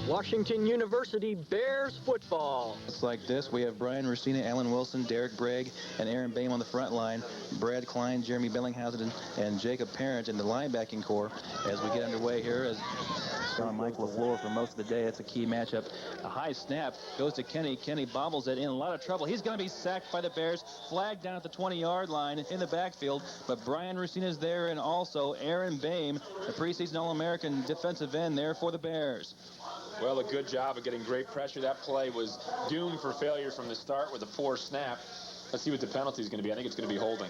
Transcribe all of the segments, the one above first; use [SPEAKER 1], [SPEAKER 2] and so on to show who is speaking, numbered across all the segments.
[SPEAKER 1] Washington University Bears football.
[SPEAKER 2] It's like this. We have Brian Racina, Alan Wilson, Derek Bragg, and Aaron Boehm on the front line. Brad Klein, Jeremy Bellinghausen, and Jacob Parent in the linebacking core as we get underway here. As saw Mike LaFleur for most of the day. It's a key matchup. A high snap goes to Kenny. Kenny bobbles it in a lot of trouble. He's going to be sacked by the Bears. Flagged down at the 20-yard line in the backfield. But Brian Racina is there, and also Aaron Boehm, the preseason All-American defensive end there for the Bears.
[SPEAKER 3] Well, a good job of getting great pressure. That play was doomed for failure from the start with a poor snap. Let's see what the penalty is going to be. I think it's going to be holding.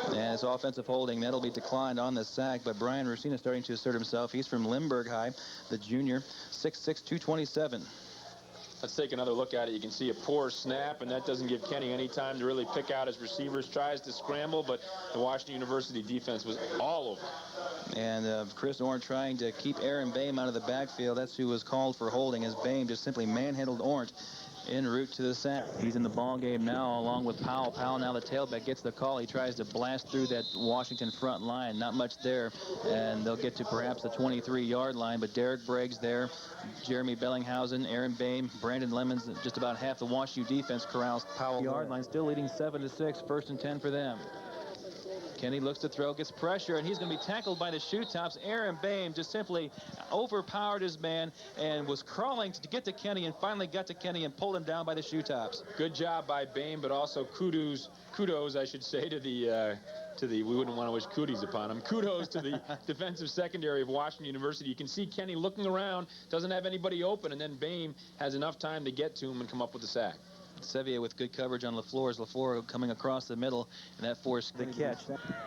[SPEAKER 2] And it's offensive holding. That'll be declined on the sack, but Brian Racina starting to assert himself. He's from Limburg High, the junior, 6'6", 227.
[SPEAKER 3] Let's take another look at it. You can see a poor snap, and that doesn't give Kenny any time to really pick out his receivers. Tries to scramble, but the Washington University defense was all over.
[SPEAKER 2] And Chris Ornt trying to keep Aaron Boehm out of the backfield. That's who was called for holding, as Boehm just simply manhandled Ornt en route to the sack. He's in the ball game now along with Powell. Powell now the tailback gets the call. He tries to blast through that Washington front line. Not much there, and they'll get to perhaps the 23-yard line, but Derek Bragg's there. Jeremy Bellinghausen, Aaron Boehm, Brandon Lemons, just about half the WashU defense corrals Powell. Yard line still leading 7-6, 1st and 10 for them. Kenny looks to throw, gets pressure, and he's going to be tackled by the shoe tops. Aaron Boehm just simply overpowered his man and was crawling to get to Kenny, and finally got to Kenny and pulled him down by the shoe tops.
[SPEAKER 3] Good job by Boehm, but also kudos, I should say, to the we wouldn't want to wish cooties upon him. Kudos to the defensive secondary of Washington University. You can see Kenny looking around, doesn't have anybody open, and then Boehm has enough time to get to him and come up with the sack.
[SPEAKER 2] Sevier with good coverage on LaFleur's. LaFleur coming across the middle, and that forced the catch.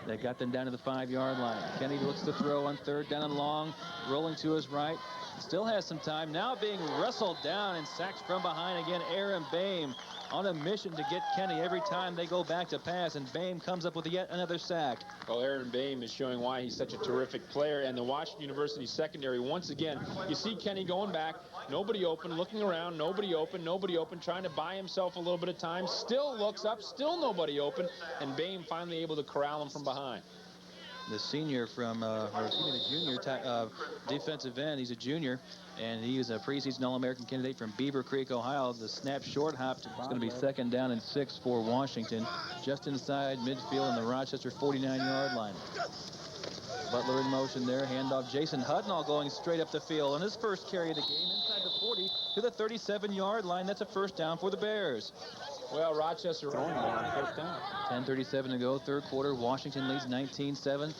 [SPEAKER 2] They got them down to the 5-yard line. Kenny looks to throw on 3rd down and long, rolling to his right. Still has some time. Now being wrestled down and sacked from behind again. Aaron Boehm on a mission to get Kenny every time they go back to pass, and Boehm comes up with yet another sack.
[SPEAKER 3] Well, Aaron Boehm is showing why he's such a terrific player, and the Washington University secondary, once again, you see Kenny going back, nobody open, looking around, nobody open, trying to buy himself a little bit of time, still looks up, still nobody open, and Boehm finally able to corral him from behind.
[SPEAKER 2] The senior from, the junior defensive end, he's a junior, and he is a preseason All-American candidate from Beaver Creek, Ohio. The snap short hopped. It's going to be 2nd down and 6 for Washington, just inside midfield in the Rochester 49-yard line. Butler in motion there, handoff. Jason Hudnall going straight up the field on his first carry of the game, inside the 40 to the 37-yard line. That's a 1st down for the Bears.
[SPEAKER 3] Well, Rochester throwing on 1st down.
[SPEAKER 2] 10:37 to go, 3rd quarter. Washington leads 19-7.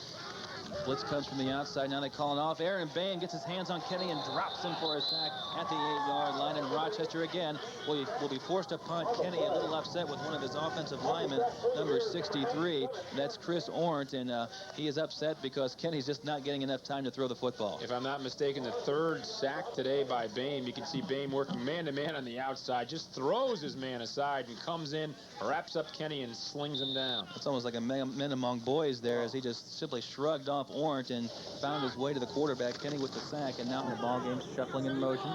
[SPEAKER 2] Blitz comes from the outside. Now they call it off. Aaron Boehm gets his hands on Kenny and drops him for a sack at the 8-yard line. And Rochester again will be forced to punt. Kenny a little upset with one of his offensive linemen, number 63. That's Chris Ornt, and he is upset because Kenny's just not getting enough time to throw the football.
[SPEAKER 3] If I'm not mistaken, the 3rd sack today by Boehm. You can see Boehm working man-to-man on the outside, just throws his man aside and comes in, wraps up Kenny, and slings him down.
[SPEAKER 2] It's almost like a men among boys there, as he just simply shrugged off Ornt and found his way to the quarterback. Kenny with the sack, and now in the ball game, shuffling in motion.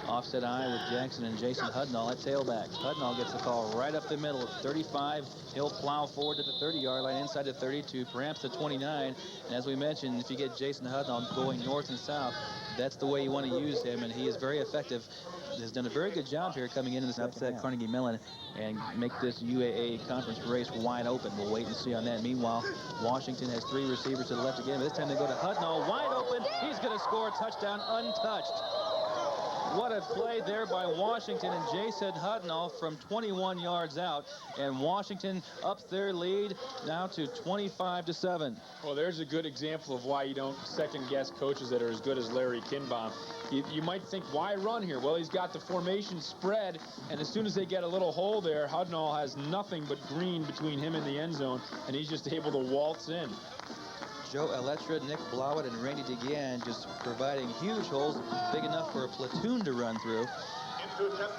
[SPEAKER 2] Offset eye with Jackson and Jason Hudnall at tailback. Hudnall gets the call right up the middle. 35, he'll plow forward to the 30-yard line, inside the 32, perhaps the 29. And as we mentioned, if you get Jason Hudnall going north and south, that's the way you want to use him, and he is very effective. Has done a very good job here coming into this upset Carnegie Mellon and make this UAA conference race wide open. We'll wait and see on that. Meanwhile, Washington has 3 receivers to the left again. This time they go to Hudnall, wide open. He's going to score a touchdown untouched. What a play there by Washington and Jason Hudnall from 21 yards out, and Washington ups their lead now to 25-7.
[SPEAKER 3] Well, there's a good example of why you don't second-guess coaches that are as good as Larry Kinbaum. You might think, why run here? Well, he's got the formation spread, and as soon as they get a little hole there, Hudnall has nothing but green between him and the end zone, and he's just able to waltz in.
[SPEAKER 2] Joe Elettra, Nick Blowett, and Randy DeGan just providing huge holes big enough for a platoon to run through.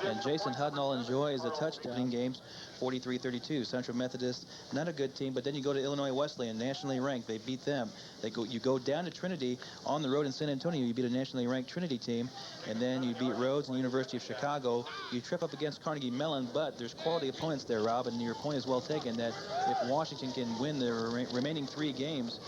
[SPEAKER 2] And Jason Hudnall enjoys a touchdown in games, 43-32. Central Methodist, not a good team, but then you go to Illinois Wesleyan, nationally ranked. They beat them. You go down to Trinity on the road in San Antonio. You beat a nationally ranked Trinity team, and then you beat Rhodes and University of Chicago. You trip up against Carnegie Mellon, but there's quality opponents there, Rob, and your point is well taken that if Washington can win their remaining 3 games,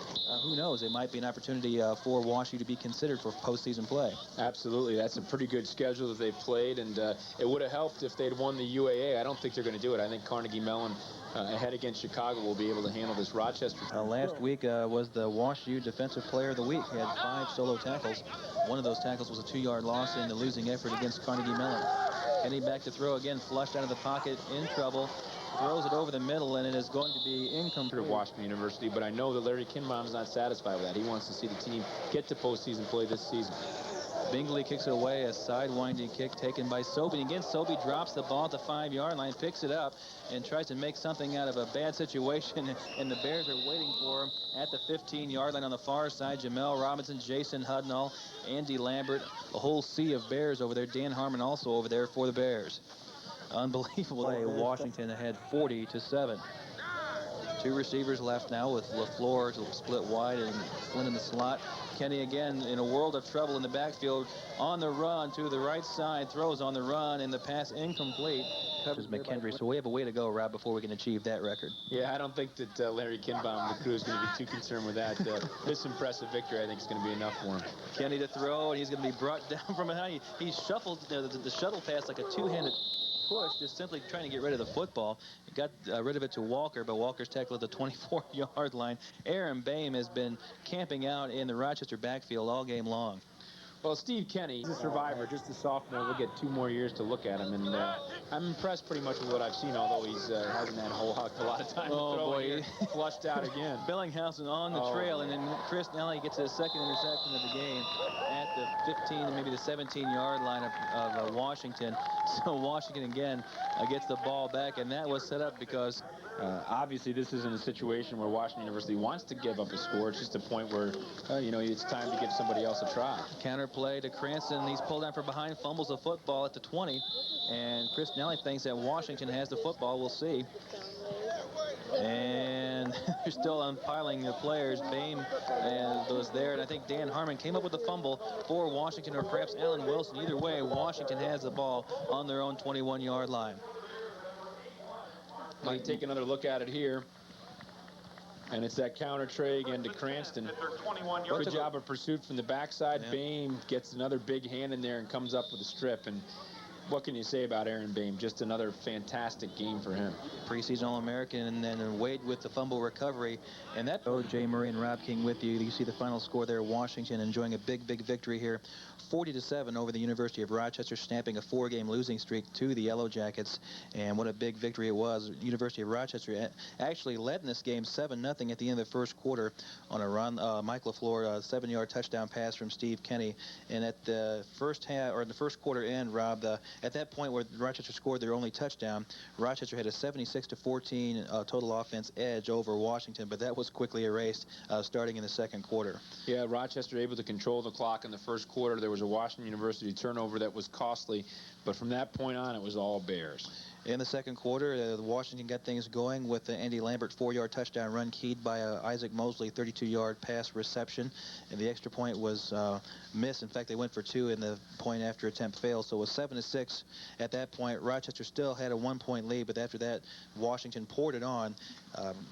[SPEAKER 2] who knows? It might be an opportunity for WashU to be considered for postseason play.
[SPEAKER 3] Absolutely. That's a pretty good schedule that they've played, and it would have helped if they'd won the UAA. I don't think they're going to do it. I think Carnegie Mellon ahead against Chicago will be able to handle this Rochester.
[SPEAKER 2] Last week was the WashU Defensive Player of the Week. He had 5 solo tackles. One of those tackles was a 2-yard loss in the losing effort against Carnegie Mellon. Kenny back to throw again, flushed out of the pocket, in trouble. Throws it over the middle, and it is going to be incomplete.
[SPEAKER 3] Of Washington University, but I know that Larry Kinbaum is not satisfied with that. He wants to see the team get to postseason play this season.
[SPEAKER 2] Bingley kicks it away, a side-winding kick taken by Sobey. Again, Sobey drops the ball at the 5-yard line, picks it up, and tries to make something out of a bad situation, and the Bears are waiting for him at the 15-yard line on the far side. Jamel Robinson, Jason Hudnall, Andy Lambert, a whole sea of Bears over there. Dan Harmon also over there for the Bears. Unbelievable play. Washington ahead 40-7. 2 receivers left now with LaFleur to split wide and Flynn in the slot. Kenny again in a world of trouble in the backfield, on the run to the right side, throws on the run, and the pass incomplete. Covers McKendry, so we have a way to go, Rob, before we can achieve that record.
[SPEAKER 3] Yeah, I don't think that Larry Kinbaum and the crew is going to be too concerned with that. This impressive victory, I think, is going to be enough for him.
[SPEAKER 2] Kenny to throw, and he's going to be brought down from behind. He shuffled the shuttle pass like a 2-handed push, just simply trying to get rid of the football. He got rid of it to Walker, but Walker's tackled at the 24-yard line. Aaron Boehm has been camping out in the Rochester backfield all game long.
[SPEAKER 3] Well, Steve Kenny, he's a survivor, just a sophomore. We'll get 2 more years to look at him, and I'm impressed pretty much with what I've seen, although he's hasn't had a whole heck of a lot of time to throw it. Flushed out again.
[SPEAKER 2] Bellinghausen on the trail, and then Chris Nelly gets his second interception of the game at the 15, maybe the 17-yard line of Washington. So Washington again gets the ball back, and that was set up because
[SPEAKER 3] obviously this isn't a situation where Washington University wants to give up a score. It's just a point where, you know, it's time to give somebody else a try.
[SPEAKER 2] Counter play to Cranston. He's pulled down from behind, fumbles the football at the 20, and Chris Nelly thinks that Washington has the football. We'll see. And they're still unpiling the players. Boehm was there, and I think Dan Harmon came up with the fumble for Washington, or perhaps Alan Wilson. Either way, Washington has the ball on their own 21-yard line.
[SPEAKER 3] Might take another look at it here. And it's that counter tray again to Cranston. Good job of pursuit from the backside. Yep. Boehm gets another big hand in there and comes up with a strip. And what can you say about Aaron Boehm? Just another fantastic game for him.
[SPEAKER 2] Preseason All-American, and then Wade with the fumble recovery. And that, Jay Murray and Rob King with you. You see the final score there. Washington enjoying a big victory here. 40-7 over the University of Rochester, snapping a 4-game losing streak to the Yellow Jackets. And what a big victory it was. University of Rochester actually led in this game 7-0 at the end of the first quarter on a run. Mike LaFleur, a 7-yard touchdown pass from Steve Kenny. And at the first half, or the first quarter end, Rob, at that point where Rochester scored their only touchdown, Rochester had a 76-14 total offense edge over Washington, but that was quickly erased starting in the second quarter.
[SPEAKER 3] Yeah, Rochester able to control the clock in the first quarter. There was a Washington University turnover that was costly, but from that point on, it was all Bears.
[SPEAKER 2] In the second quarter, Washington got things going with the Andy Lambert 4-yard touchdown run keyed by Isaac Mosley 32-yard pass reception, and the extra point was missed. In fact, they went for 2 and the point after attempt failed, so it was 7-6 at that point. Rochester still had a 1-point lead, but after that, Washington poured it on.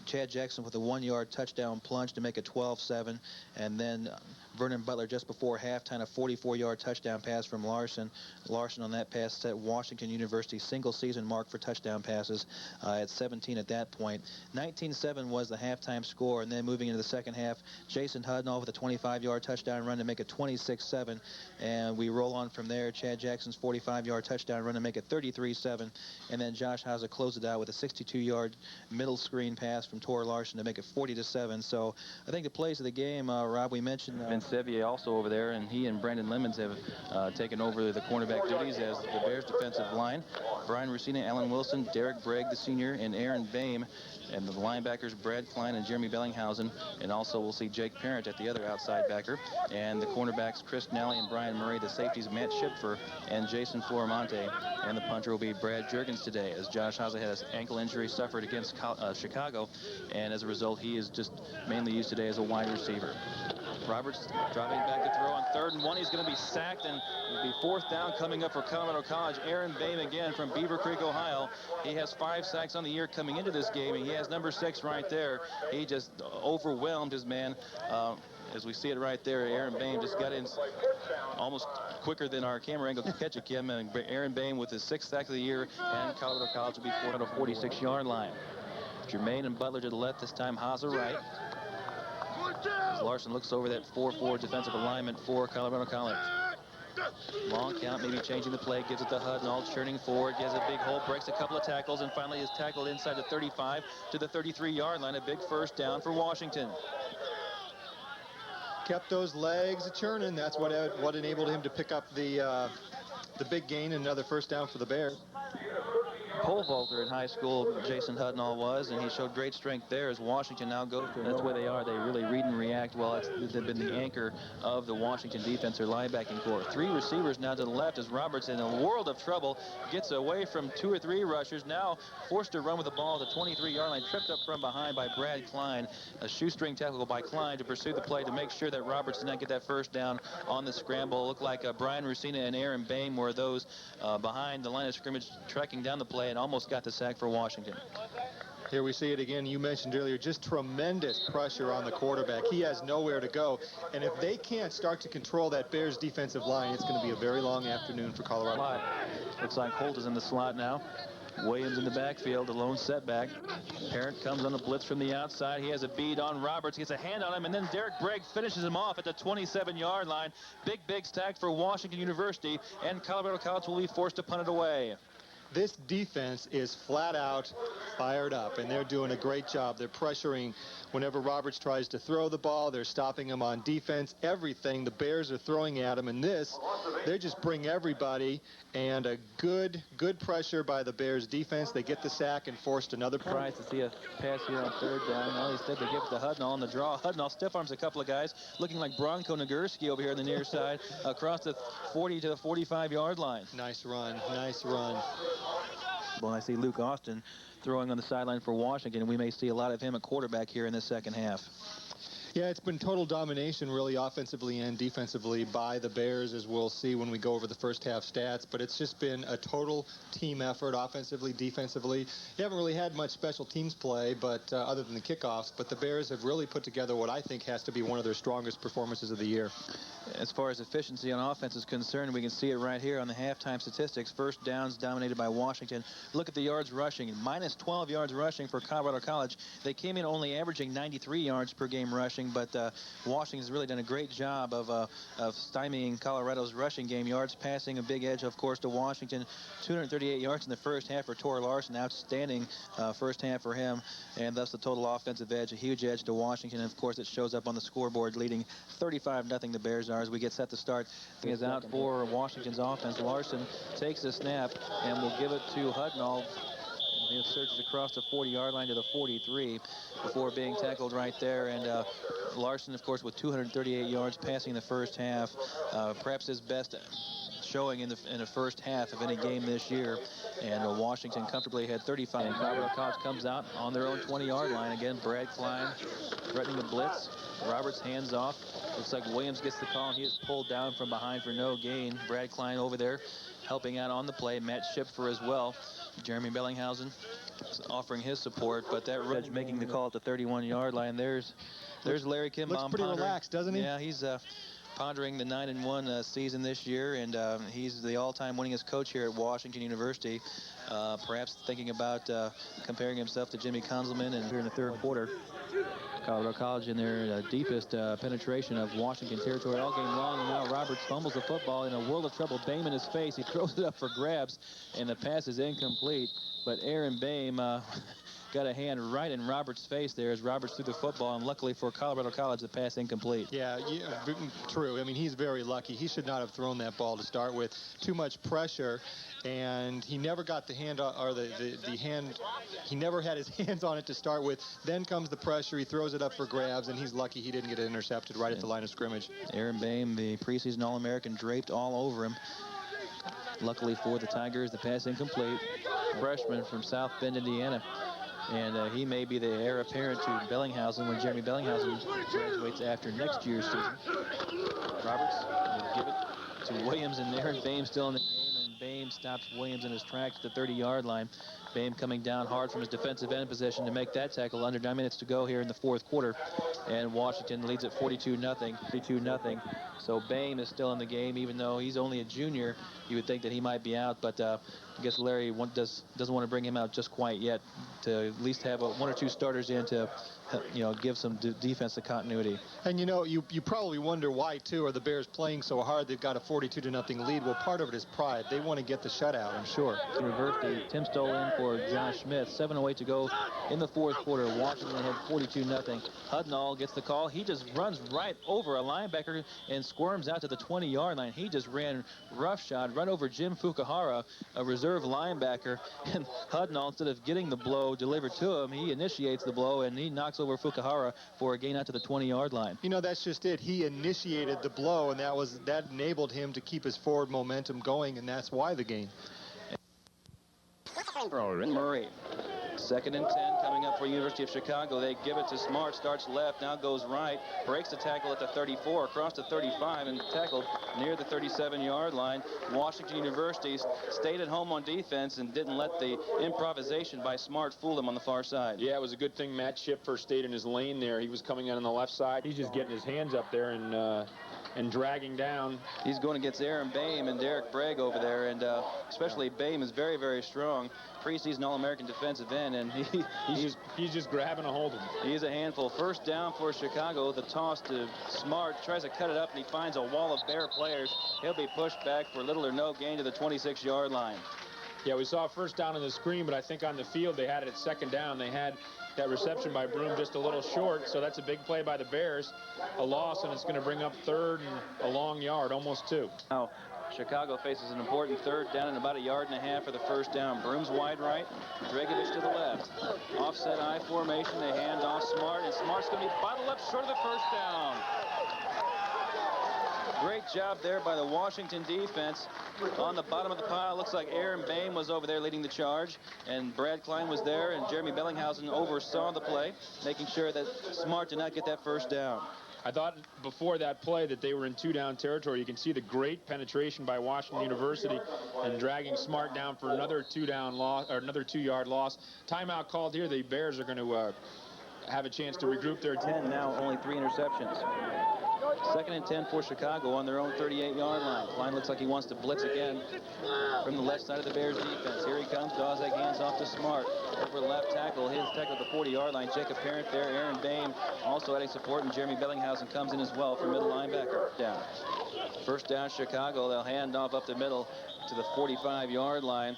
[SPEAKER 2] Chad Jackson with a 1-yard touchdown plunge to make it 12-7, and then Vernon Butler just before halftime, a 44-yard touchdown pass from Larson. Larson on that pass set Washington University's single-season mark for touchdown passes at 17 at that point. 19-7 was the halftime score, and then moving into the second half, Jason Hudnall with a 25-yard touchdown run to make it 26-7, and we roll on from there. Chad Jackson's 45-yard touchdown run to make it 33-7, and then Josh Hauser closed it out with a 62-yard middle screen pass from Tor Larson to make it 40-7. So I think the plays of the game, Rob, we mentioned Vince Sevier also over there, and he and Brandon Lemons have taken over the cornerback duties as the Bears defensive line. Brian Rusina, Alan Wilson, Derek Bragg, the senior, and Aaron Boehm. And the linebackers, Brad Klein and Jeremy Bellinghausen. And also we'll see Jake Parent at the other outside backer. And the cornerbacks, Chris Nally and Brian Murray. The safeties, Matt Schipfer and Jason Florimonte. And the punter will be Brad Juergens today, as Josh Haza had an ankle injury suffered against Chicago. And as a result, he is just mainly used today as a wide receiver. Roberts dropping back to throw on 3rd and 1. He's going to be sacked, and it'll be 4th down coming up for Colorado College. Aaron Boehm again from Beaver Creek, Ohio. He has 5 sacks on the year coming into this game, and he has number 6 right there. He just overwhelmed his man. As we see it right there, Aaron Boehm just got in almost quicker than our camera angle could catch it, Kim. And Aaron Boehm with his 6th sack of the year, and Colorado College will be 446-yard line. Jermaine and Butler to the left this time, Haza right. As Larson looks over that 4-4 defensive alignment for Colorado College. Long count, maybe changing the play, gives it to Hudnall, churning forward, gets a big hole, breaks a couple of tackles, and finally is tackled inside the 35 to the 33-yard line. A big 1st down for Washington.
[SPEAKER 4] Kept those legs churning. That's what enabled him to pick up the big gain, and another 1st down for the Bears.
[SPEAKER 2] Pole vaulter in high school, Jason Hudnall was, and he showed great strength there as Washington now goes to. That's where they are. They really read and react well. They've been the anchor of the Washington defense or linebacking core. 3 receivers now to the left as Roberts in a world of trouble. Gets away from 2 or 3 rushers. Now forced to run with the ball at the 23-yard line. Tripped up from behind by Brad Klein. A shoestring tackle by Klein to pursue the play to make sure that Roberts did not get that 1st down on the scramble. It looked like Brian Rusina and Aaron Boehm were those behind the line of scrimmage tracking down the play and almost got the sack for Washington.
[SPEAKER 4] Here we see it again. You mentioned earlier, just tremendous pressure on the quarterback. He has nowhere to go. And if they can't start to control that Bears defensive line, it's going to be a very long afternoon for Colorado.
[SPEAKER 2] Looks like Holt is in the slot now. Williams in the backfield, a lone setback. Parent comes on the blitz from the outside. He has a bead on Roberts, gets a hand on him, and then Derek Bragg finishes him off at the 27-yard line. Big sack for Washington University, and Colorado College will be forced to punt it away.
[SPEAKER 4] This defense is flat out fired up, and they're doing a great job. They're pressuring whenever Roberts tries to throw the ball. They're stopping him on defense. Everything the Bears are throwing at him. And this, they just bring everybody, and a good pressure by the Bears defense. They get the sack and forced another punt.
[SPEAKER 2] Surprised to see a pass here on 3rd down. Well, instead they give it to Hudnall on the draw. Hudnall stiff arms a couple of guys, looking like Bronco Nagurski over here on the near side, across the 40 to the 45-yard line.
[SPEAKER 4] Nice run, nice run.
[SPEAKER 2] Well, I see Luke Austin throwing on the sideline for Washington, and we may see a lot of him at quarterback here in the 2nd half.
[SPEAKER 4] Yeah, it's been total domination, really, offensively and defensively by the Bears, as we'll see when we go over the 1st half stats. But it's just been a total team effort, offensively, defensively. You haven't really had much special teams play, but other than the kickoffs. But the Bears have really put together what I think has to be one of their strongest performances of the year.
[SPEAKER 2] As far as efficiency on offense is concerned, we can see it right here on the halftime statistics. 1st downs dominated by Washington. Look at the yards rushing. Minus 12 yards rushing for Colorado College. They came in only averaging 93 yards per game rushing, but Washington's really done a great job of stymieing Colorado's rushing game. Yards passing, a big edge, of course, to Washington. 238 yards in the 1st half for Tor Larson. Outstanding 1st half for him, and thus the total offensive edge, a huge edge to Washington. And of course, it shows up on the scoreboard, leading 35-0 the Bears are as we get set to start. He is out for Washington's offense. Larson takes the snap and will give it to Hudnall. He surges across the 40-yard line to the 43 before being tackled right there. And Larson, of course, with 238 yards passing the 1st half, perhaps his best showing in the 1st half of any game this year. And Washington comfortably had 35. And Colorado College comes out on their own 20-yard line again. Brad Klein threatening the blitz. Roberts hands off. Looks like Williams gets the call, and he is pulled down from behind for no gain. Brad Klein over there helping out on the play. Matt Schipfer as well. Jeremy Bellinghausen offering his support, but that Reg making the call at the 31-yard line. There's Larry Kimbaum.
[SPEAKER 4] Looks pretty relaxed, doesn't he?
[SPEAKER 2] Yeah, he's pondering the 9-1 season this year, and he's the all-time winningest coach here at Washington University. Perhaps thinking about comparing himself to Jimmy Konzelman, and here in the 3rd quarter. Colorado College in their deepest penetration of Washington territory all game long. And now Roberts fumbles the football in a world of trouble. Boehm in his face. He throws it up for grabs, and the pass is incomplete. But Aaron Boehm got a hand right in Roberts' face there as Roberts threw the football, and luckily for Colorado College, the pass incomplete.
[SPEAKER 4] Yeah, true. I mean, he's very lucky. He should not have thrown that ball to start with. Too much pressure, and he never got the hand, or the hand, he never had his hands on it to start with. Then comes the pressure. He throws it up for grabs, and he's lucky he didn't get it intercepted right at the line of scrimmage.
[SPEAKER 2] Aaron Boehm, the preseason All-American, draped all over him. Luckily for the Tigers, the pass incomplete. Freshman from South Bend, Indiana. And he may be the heir apparent to Bellinghausen when Jeremy Bellinghausen graduates after next year's season. Roberts will give it to Williams, and Aaron Boehm still in the game, and Boehm stops Williams in his tracks at the 30-yard line. Boehm coming down hard from his defensive end position to make that tackle. Under 9 minutes to go here in the fourth quarter, and Washington leads at 42-0. 42-0. So Boehm is still in the game, even though he's only a junior. You would think that he might be out, but I guess Larry doesn't want to bring him out just quite yet, to at least have one or two starters in to, give some defensive continuity.
[SPEAKER 4] And you probably wonder why too. Are the Bears playing so hard? They've got a 42-0 lead. Well, part of it is pride. They want to get the shutout, I'm sure.
[SPEAKER 2] University, Tim Stoll in for Josh Smith. 7:08 to go in the fourth quarter. Washington had 42-0. Hudnall gets the call. He just runs right over a linebacker and squirms out to the 20-yard line. He just ran roughshod right over Jim Fukuhara, a reserve linebacker. And Hudnall, instead of getting the blow delivered to him, he initiates the blow, and he knocks over Fukuhara for a gain out to the 20-yard line.
[SPEAKER 4] That's just it. He initiated the blow, and that enabled him to keep his forward momentum going, and that's why the gain.
[SPEAKER 2] Murray. 2nd and 10 coming up for University of Chicago. They give it to Smart, starts left, now goes right, breaks the tackle at the 34, across the 35, and tackled near the 37-yard line. Washington University stayed at home on defense and didn't let the improvisation by Smart fool them on the far side.
[SPEAKER 3] Yeah, it was a good thing Matt Schiffer stayed in his lane there. He was coming in on the left side. He's just getting his hands up there and dragging down.
[SPEAKER 2] He's going against Aaron Boehm and Derek Bragg over there, and especially Boehm is very, very strong. Preseason All-American defensive end, and
[SPEAKER 3] he's just grabbing a hold of him.
[SPEAKER 2] He's a handful. First down for Chicago. The toss to Smart, tries to cut it up, and he finds a wall of Bear players. He'll be pushed back for little or no gain to the 26-yard line.
[SPEAKER 3] Yeah, we saw first down on the screen, but I think on the field they had it at 2nd down. They had that reception by Broom just a little short, so that's a big play by the Bears. A loss, and it's going to bring up 3rd and a long yard, almost 2.
[SPEAKER 2] Now, Chicago faces an important 3rd down and about 1.5 yards for the first down. Broom's wide right, Dragovich to the left. Offset I formation, they hand off Smart, and Smart's going to be bottled up short of the first down. Great job there by the Washington defense. On the bottom of the pile, looks like Aaron Boehm was over there leading the charge, and Brad Klein was there, and Jeremy Bellinghausen oversaw the play, making sure that Smart did not get that first down.
[SPEAKER 3] I thought before that play that they were in 2-down territory. You can see the great penetration by Washington University and dragging Smart down for another 2-down loss, or another 2-yard loss. Timeout called here. The Bears are going to have a chance to regroup their
[SPEAKER 2] 10 now, only 3 interceptions. 2nd and 10 for Chicago on their own 38-yard line. Klein looks like he wants to blitz again from the left side of the Bears defense. Here he comes. Dawzak hands off to Smart. Over left tackle. His tackle at the 40-yard line. Jacob Parent there. Aaron Boehm also adding support, and Jeremy Bellinghausen comes in as well for middle linebacker. Down. First down, Chicago. They'll hand off up the middle to the 45-yard line.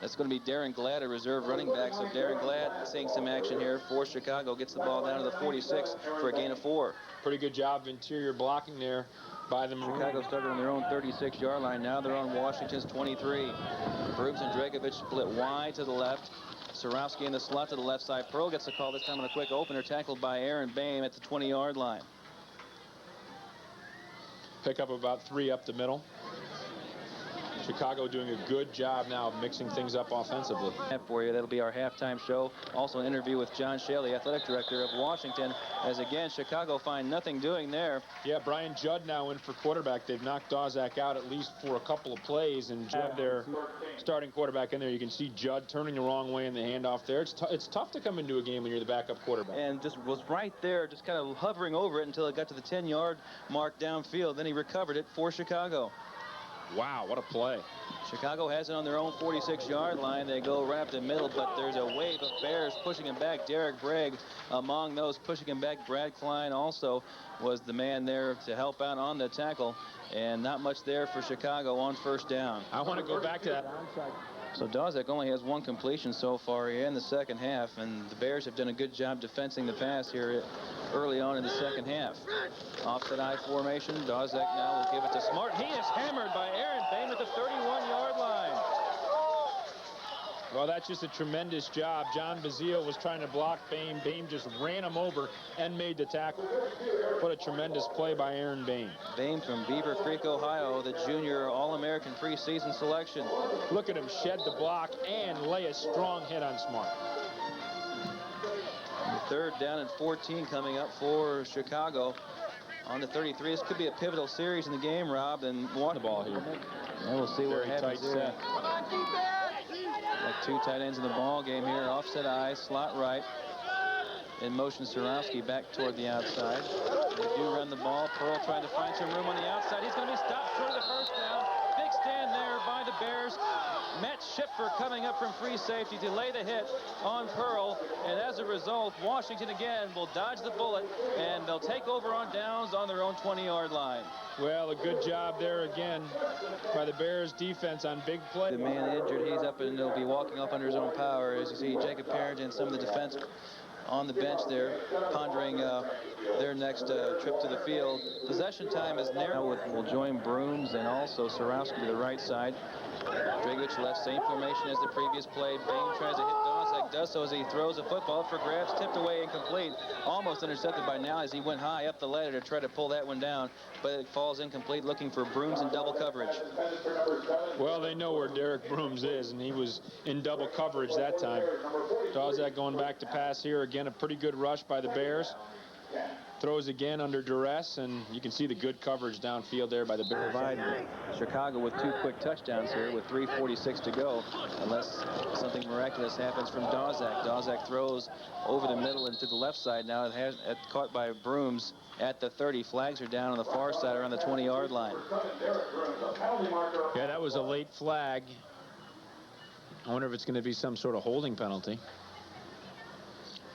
[SPEAKER 2] That's going to be Darren Glad, a reserve running back. So Darren Glad seeing some action here for Chicago. Gets the ball down to the 46 for a gain of 4.
[SPEAKER 3] Pretty good job of interior blocking there by the Maroons.
[SPEAKER 2] Chicago started on their own 36-yard line. Now they're on Washington's 23. Brooms and Dragovich split wide to the left. Sorowski in the slot to the left side. Pearl gets a call this time on a quick opener, tackled by Aaron Boehm at the 20-yard line.
[SPEAKER 3] Pick up about 3 up the middle. Chicago doing a good job now of mixing things up offensively.
[SPEAKER 2] For you, that'll be our halftime show. Also an interview with John Shale, the athletic director of Washington, as again Chicago find nothing doing there.
[SPEAKER 3] Yeah, Brian Judd now in for quarterback. They've knocked Dawzak out at least for a couple of plays, and Judd, their starting quarterback, in there. You can see Judd turning the wrong way in the handoff there. It's tough to come into a game when you're the backup quarterback.
[SPEAKER 2] And just was right there, just kind of hovering over it until it got to the 10-yard mark downfield. Then he recovered it for Chicago.
[SPEAKER 3] Wow, what a play.
[SPEAKER 2] Chicago has it on their own 46-yard line. They go right up the middle, but there's a wave of Bears pushing him back. Derek Bragg among those pushing him back. Brad Klein also was the man there to help out on the tackle, and not much there for Chicago on first down.
[SPEAKER 3] I want to go back to that onside.
[SPEAKER 2] So Dawzak only has one completion so far in the second half, and the Bears have done a good job defensing the pass here early on in the second half. Offset I formation. Dawzak now will give it to Smart. He is hammered by Aaron Boehm at the 31-yard line.
[SPEAKER 3] Well, that's just a tremendous job. John Bazile was trying to block Boehm. Boehm just ran him over and made the tackle. What a tremendous play by Aaron Boehm.
[SPEAKER 2] Boehm from Beaver Creek, Ohio, the junior All-American preseason selection.
[SPEAKER 3] Look at him shed the block and lay a strong hit on Smart.
[SPEAKER 2] Third down and 14 coming up for Chicago on the 33. This could be a pivotal series in the game, Rob, and want
[SPEAKER 3] The ball here.
[SPEAKER 2] And we'll see what happens here.
[SPEAKER 3] Set.
[SPEAKER 2] Like two tight ends in the ball game here. Offset I, slot right. In motion, Surowski back toward the outside. They do run the ball. Pearl trying to find some room on the outside. He's going to be stopped short of the first down. Big stand there by the Bears. Matt Schiffer coming up from free safety to lay the hit on Pearl. And as a result, Washington again will dodge the bullet, and they'll take over on downs on their own 20-yard line.
[SPEAKER 3] Well, a good job there again by the Bears defense on big play.
[SPEAKER 2] The man injured, he's up and he'll be walking off under his own power. As you see, Jacob Parent and some of the defense on the bench there, pondering their next trip to the field. Possession time is narrow. Will join Brooms and also Surowski to the right side. Dragovich left, same formation as the previous play. Boehm tries to hit Dawzak, does so as he throws a football for grabs, tipped away, incomplete. Almost intercepted by now as he went high up the ladder to try to pull that one down, but it falls incomplete, looking for Brooms in double coverage.
[SPEAKER 3] Well, they know where Derek Brooms is, and he was in double coverage that time. Dawzak going back to pass here. Again, a pretty good rush by the Bears. Throws again under duress, and you can see the good coverage downfield there by the Bears.
[SPEAKER 2] Provide Chicago with two quick touchdowns here with 3:46 to go, unless something miraculous happens from Dawzak. Dawzak throws over the middle and to the left side. Now it has caught by Brooms at the 30. Flags are down on the far side around the 20-yard line.
[SPEAKER 3] Yeah, that was a late flag. I wonder if it's going to be some sort of holding penalty.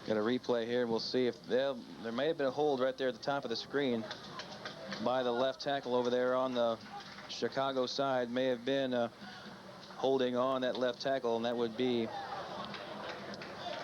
[SPEAKER 2] Got a replay here. We'll see if there may have been a hold right there at the top of the screen by the left tackle over there on the Chicago side. May have been holding on that left tackle, and that would be,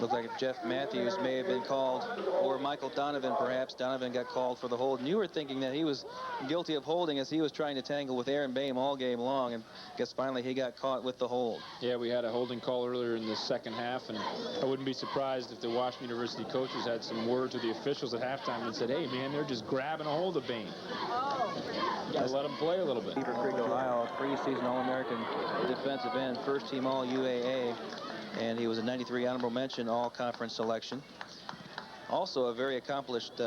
[SPEAKER 2] looked like Jeff Matthews may have been called, or Michael Donovan perhaps. Donovan got called for the hold, and you were thinking that he was guilty of holding as he was trying to tangle with Aaron Boehm all game long, and I guess finally he got caught with the hold.
[SPEAKER 3] Yeah, we had a holding call earlier in the second half, and I wouldn't be surprised if the Washington University coaches had some word to the officials at halftime and said, hey, man, they're just grabbing a hold of Boehm. You got to let him play a little bit.
[SPEAKER 2] Beaver Creek, Ohio, preseason All-American defensive end, first-team All-UAA. And he was a 93 honorable mention all-conference selection. Also a very accomplished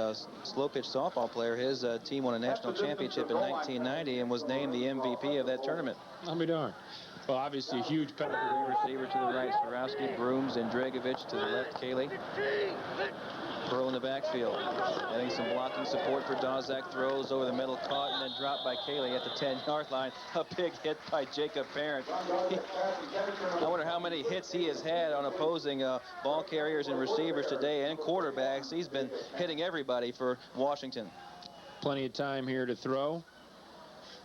[SPEAKER 2] slow-pitch softball player. His team won a national championship in 1990 and was named the MVP of that tournament.
[SPEAKER 3] I'll be darned. Well, obviously a huge penalty.
[SPEAKER 2] Receiver to the right, Surowski, Brooms, and Dragovich to the left, Cayley. Pearl in the backfield. Getting some blocking support for Dawzak. Throws over the middle, caught and then dropped by Cayley at the 10-yard line. A big hit by Jacob Parent. I wonder how many hits he has had on opposing ball carriers and receivers today and quarterbacks. He's been hitting everybody for Washington.
[SPEAKER 3] Plenty of time here to throw.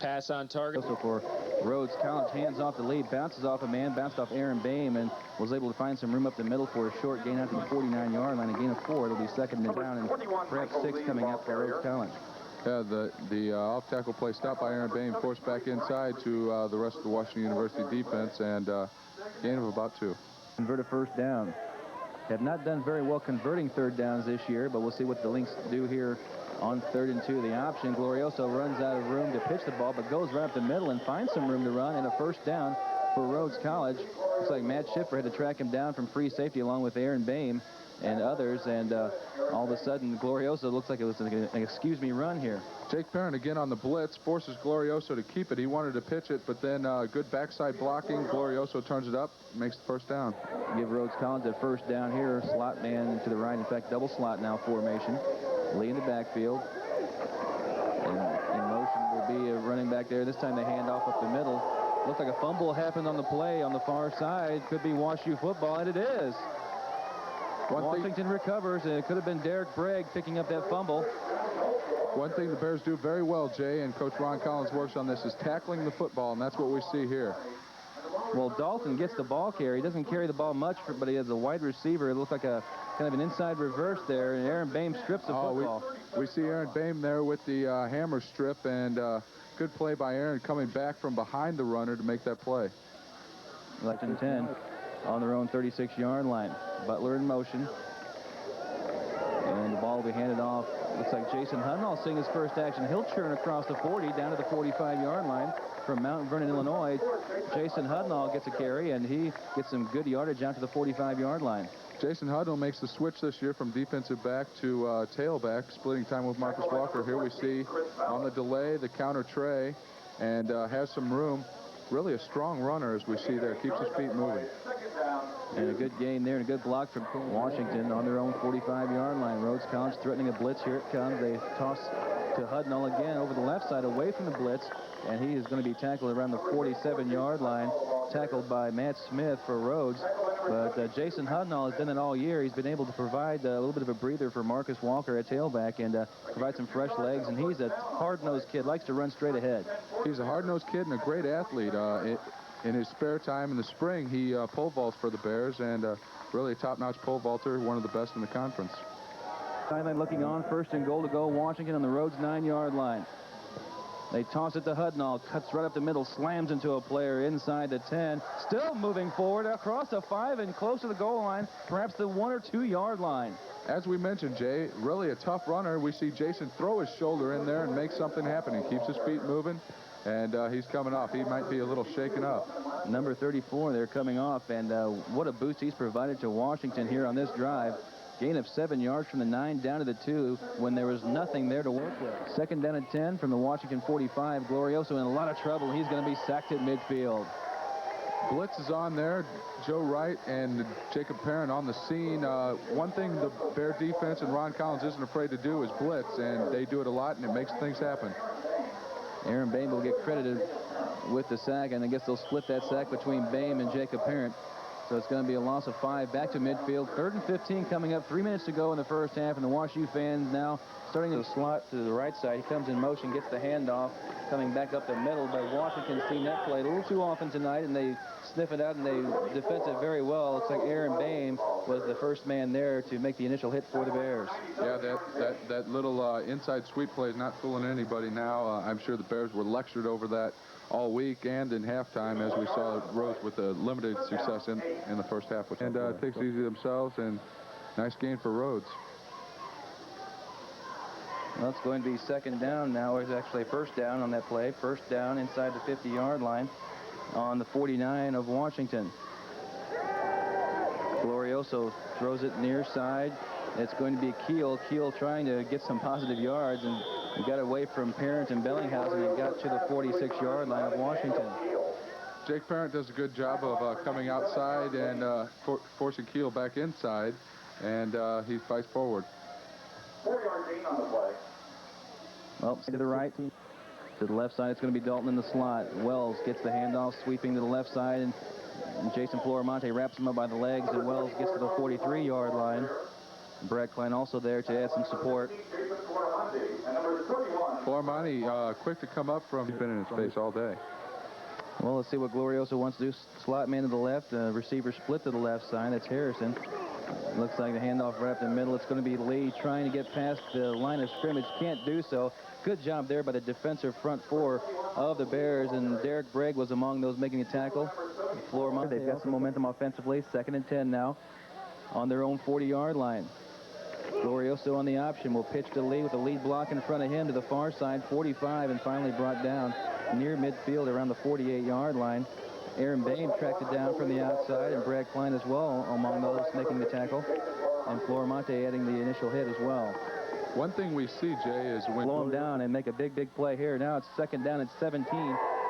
[SPEAKER 3] Pass on target.
[SPEAKER 5] Also for Rhodes College, hands off the lead, bounces off a man, bounced off Aaron Boehm, and was able to find some room up the middle for a short gain out to the 49-yard line. A gain of 4. It'll be second and down, and perhaps 6 coming up for Rhodes College.
[SPEAKER 6] Yeah, the off-tackle play stopped by Aaron Boehm, forced back inside to the rest of the Washington University defense, and gain of about 2.
[SPEAKER 5] Convert a first down. Have not done very well converting third downs this year, but we'll see what the Lynx do here on 3rd and 2. The option, Glorioso runs out of room to pitch the ball, but goes right up the middle and finds some room to run, and a first down for Rhodes College. Looks like Matt Schiffer had to track him down from free safety along with Aaron Boehm and others, and all of a sudden Glorioso looks like it was an excuse me run here.
[SPEAKER 6] Jake Parent again on the blitz, forces Glorioso to keep it. He wanted to pitch it, but then good backside blocking. Glorioso turns it up, makes the first down.
[SPEAKER 5] Give Rhodes College a first down here. Slot man to the right. In fact, double slot now formation. Lee in the backfield. In motion will be a running back there. This time they hand off up the middle. Looks like a fumble happened on the play on the far side. Could be WashU football, and it is. Washington recovers, and it could have been Derek Bragg picking up that fumble.
[SPEAKER 6] One thing the Bears do very well, Jay, and Coach Ron Collins works on this, is tackling the football, and that's what we see here.
[SPEAKER 5] Well, Dalton gets the ball carry. He doesn't carry the ball much, but he has a wide receiver. It looks like a kind of an inside reverse there, and Aaron Boehm strips the football.
[SPEAKER 6] We see Aaron Boehm there with the hammer strip, and good play by Aaron coming back from behind the runner to make that play.
[SPEAKER 5] Election 10 on their own 36-yard line. Butler in motion. And the ball will be handed off. Looks like Jason Hudnall seeing his first action. He'll churn across the 40 down to the 45-yard line from Mount Vernon, Illinois. Jason Hudnall gets a carry, and he gets some good yardage out to the 45-yard line.
[SPEAKER 6] Jason Hudnall makes the switch this year from defensive back to tailback, splitting time with Marcus Walker. Here we see on the delay, the counter tray, and has some room. Really a strong runner, as we see there. Keeps his feet moving.
[SPEAKER 5] And a good gain there and a good block from Washington on their own 45-yard line. Rhodes College threatening a blitz. Here it comes. They toss to Hudnall again over the left side away from the blitz, and he is going to be tackled around the 47-yard line, tackled by Matt Smith for Rhodes. But Jason Hudnall has done it all year. He's been able to provide a little bit of a breather for Marcus Walker at tailback and provide some fresh legs, and he's a hard-nosed kid, likes to run straight ahead.
[SPEAKER 6] He's a hard-nosed kid and a great athlete. In his spare time in the spring, he pole vaults for the Bears, and really a top-notch pole vaulter, one of the best in the conference.
[SPEAKER 5] Sideline looking on, first and goal to go. Washington on the Rhodes 9-yard line. They toss it to Hudnall, cuts right up the middle, slams into a player inside the 10. Still moving forward across the 5 and close to the goal line, perhaps the 1 or 2 yard line.
[SPEAKER 6] As we mentioned, Jay, really a tough runner. We see Jason throw his shoulder in there and make something happen. He keeps his feet moving, and he's coming off. He might be a little shaken up.
[SPEAKER 5] Number 34, they're coming off, and what a boost he's provided to Washington here on this drive. Gain of 7 yards from the 9 down to the 2 when there was nothing there to work with. Second down and 10 from the Washington 45. Glorioso in a lot of trouble. He's going to be sacked at midfield.
[SPEAKER 6] Blitz is on there. Joe Wright and Jacob Parent on the scene. One thing the Bear defense and Ron Collins isn't afraid to do is blitz, and they do it a lot, and it makes things happen.
[SPEAKER 5] Aaron Boehm will get credited with the sack, and I guess they'll split that sack between Boehm and Jacob Parent. So it's going to be a loss of 5 back to midfield. 3rd and 15 coming up. 3 minutes to go in the first half, and the WashU fans now starting to slot to the right side. He comes in motion, gets the handoff, coming back up the middle. But Washington's seen that play a little too often tonight, and they sniff it out, and they defend it very well. Looks like Aaron Boehm was the first man there to make the initial hit for the Bears.
[SPEAKER 6] Yeah, that little inside sweep play is not fooling anybody now. I'm sure the Bears were lectured over that all week and in halftime, as we saw Rhodes with a limited success in the first half. And takes it easy themselves, and nice gain for Rhodes.
[SPEAKER 5] Well, it's going to be second down now. It's actually first down on that play. First down inside the 50-yard line on the 49 of Washington. Glorioso throws it near side. It's going to be Keel. Keel trying to get some positive yards, and he got away from Parent and Bellinghausen and got to the 46-yard line of Washington.
[SPEAKER 6] Jake Parent does a good job of coming outside and forcing Keel back inside, and he fights forward.
[SPEAKER 7] 4-yard gain on the play.
[SPEAKER 5] Well, to the right. To the left side, it's going to be Dalton in the slot. Wells gets the handoff, sweeping to the left side, and Jason Floramonte wraps him up by the legs, and Wells gets to the 43-yard line. Brad Klein also there to add some support.
[SPEAKER 6] Floramonte quick to come up from. He's been in his face all day.
[SPEAKER 5] Well, let's see what Glorioso wants to do. Slot man to the left, receiver split to the left side. That's Harrison. Looks like the handoff right up the middle. It's going to be Lee trying to get past the line of scrimmage. Can't do so. Good job there by the defensive front four of the Bears, and Derek Bragg was among those making a tackle. Floramonte, they've got some momentum offensively. 2nd and 10 now on their own 40-yard line. Glorioso on the option will pitch to Lee with the lead block in front of him to the far side, 45, and finally brought down near midfield around the 48-yard line. Aaron Boehm tracked it down from the outside, and Brad Klein as well among those making the tackle, and Floramonte adding the initial hit as well.
[SPEAKER 6] One thing we see, Jay, is when
[SPEAKER 5] blow him down and make a big play here. Now it's 2nd down at 17.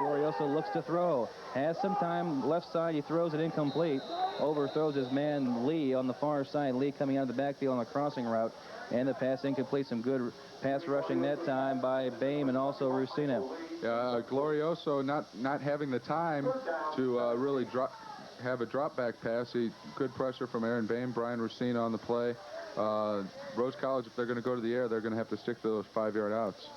[SPEAKER 5] Glorioso looks to throw. Has some time left side. He throws it incomplete. Overthrows his man Lee on the far side. Lee coming out of the backfield on a crossing route. And the pass incomplete. Some good pass rushing that time by Boehm and also Rusina.
[SPEAKER 6] Glorioso not having the time to really have a drop back pass. Good pressure from Aaron Boehm, Brian Rusina on the play. Rose College, if they're going to go to the air, they're going to have to stick to those 5-yard outs.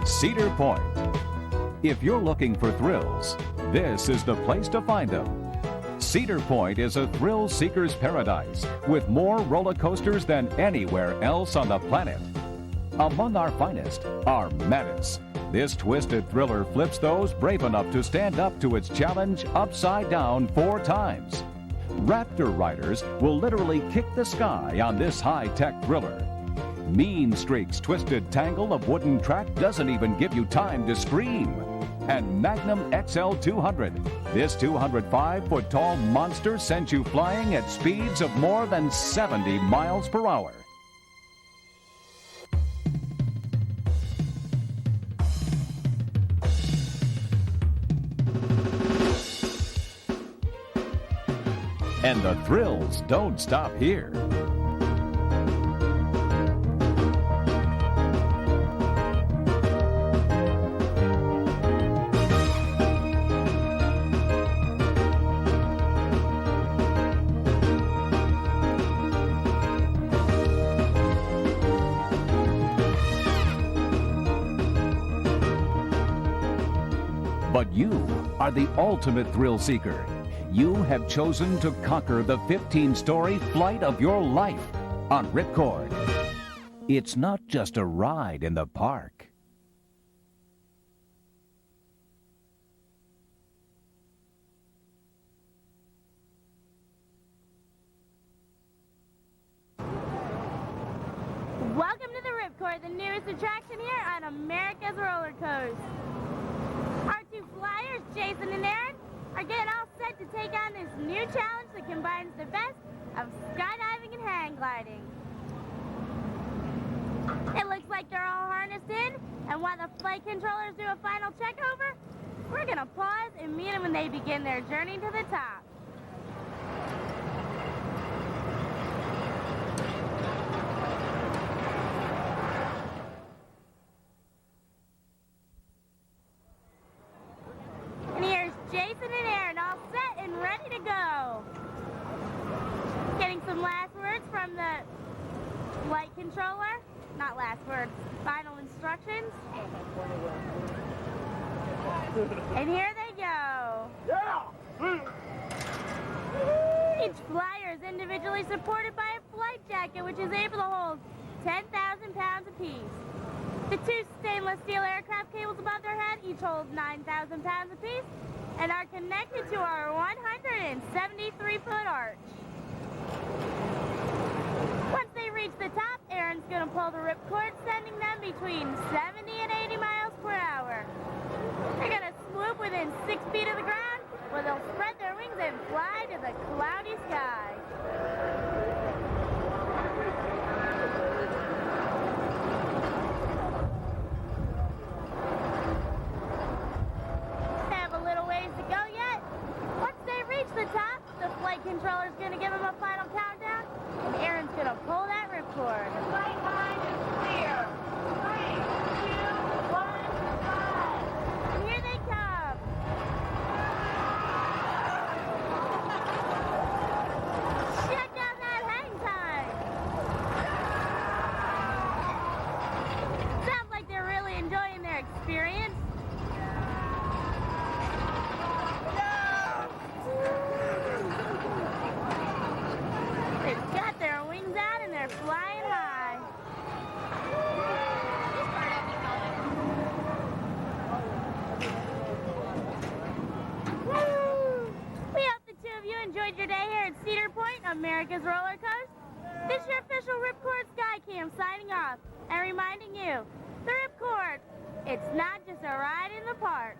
[SPEAKER 8] Cedar Point. If you're looking for thrills, this is the place to find them. Cedar Point is a thrill seeker's paradise with more roller coasters than anywhere else on the planet. Among our finest are Menace. This twisted thriller flips those brave enough to stand up to its challenge upside down 4 times. Raptor riders will literally kick the sky on this high-tech thriller. Mean Streak's twisted tangle of wooden track doesn't even give you time to scream. And Magnum XL 200. This 205-foot-tall monster sends you flying at speeds of more than 70 miles per hour. And the thrills don't stop here. But you are the ultimate thrill seeker. You have chosen to conquer the 15-story flight of your life on Ripcord. It's not just a ride in the park.
[SPEAKER 9] Welcome to the Ripcord, the newest attraction here on America's Roller Coaster. Our 2 flyers, Jason and Aaron, are getting all set to take on this new challenge that combines the best of skydiving and hang gliding. It looks like they're all harnessed in, and while the flight controllers do a final check over, we're gonna pause and meet them when they begin their journey to the top. And here's Jason and Aaron all set and ready to go. Getting some last words from the flight controller. Not last words, final instructions. And here they go. Each flyer is individually supported by a flight jacket, which is able to hold 10,000 pounds apiece. The 2 stainless steel aircraft cables above their head each hold 9,000 pounds apiece and are connected to our 173-foot arch. Once they reach the top, Aaron's going to pull the ripcord, sending them between 70 and 80 miles per hour. They're going to swoop within 6 feet of the ground, where they'll spread their wings and fly to the cloudy sky. Have a little ways to go yet. Once they reach the top, the flight controller's going to give them a final countdown, and Aaron's going to pull that ripcord. Flight line is clear. 3, 2, America's roller coaster. This is your official Ripcord Skycam signing off and reminding you, the Ripcord, it's not just a ride in the park.